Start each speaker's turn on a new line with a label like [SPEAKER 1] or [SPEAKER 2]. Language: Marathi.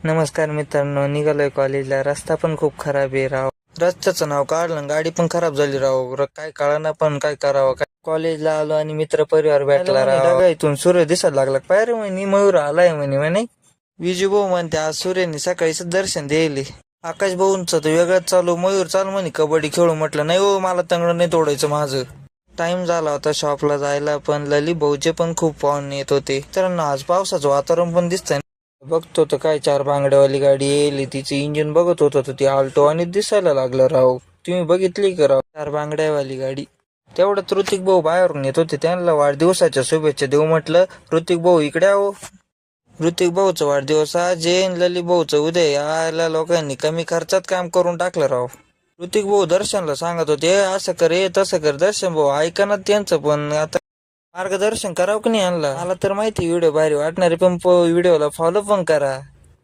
[SPEAKER 1] नमस्कार मित्रांनो, निघालोय कॉलेजला. रस्ता पण खूप खराब आहे राव. रस्त्याचं नाव काढलं, गाडी पण खराब झाली राव. काय कळना पण काय करावं. काय कॉलेजला आलो आणि मित्र परिवार भेटला राव. इथून सूर्य दिसायला लागला. पाय रे म्हणे, मयूर आलाय म्हणे. विजू भाऊ म्हणते आज सूर्याने सकाळीच दर्शन द्यायले. आकाश भाऊंचं तर वेगळंच चालू. मयूर चाल म्हणे कबड्डी खेळू. म्हटलं नाही हो, मला तंगड नाही तोडायचं माझं. टाइम झाला होता शॉपला जायला, पण लली भाऊचे पण खूप पाहुणे येत होते. तर आज पावसाचं वातावरण पण दिसतंय. बघतो तर काय 4 बांगड्यावाली गाडी येईल. तिचं इंजिन बघत होतो तर ती आल्टो आणि दिसायला लागलं राव. तुम्ही बघितली का राव 4 बांगड्यावाली गाडी? तेवढं ऋतिक भाऊ बाहेरून येत होते. त्यांना वाढदिवसाच्या शुभेच्छा देऊ म्हटलं. ऋतिक भाऊ इकडे आहो. ऋतिक भाऊचा वाढदिवस आज आहे, ललित भाऊचं उद्या. यायला लोकांनी कमी खर्चात काम करून टाकलं राव. ऋतिक भाऊ दर्शनला सांगत होते असं कर तसं कर. दर्शन भाऊ ऐका ना त्यांचं, पण आता मार्गदर्शन करावं की नाही आणला. मला तर माहिती व्हिडिओ भारी वाटणारे, पण व्हिडिओला फॉलो पण करा.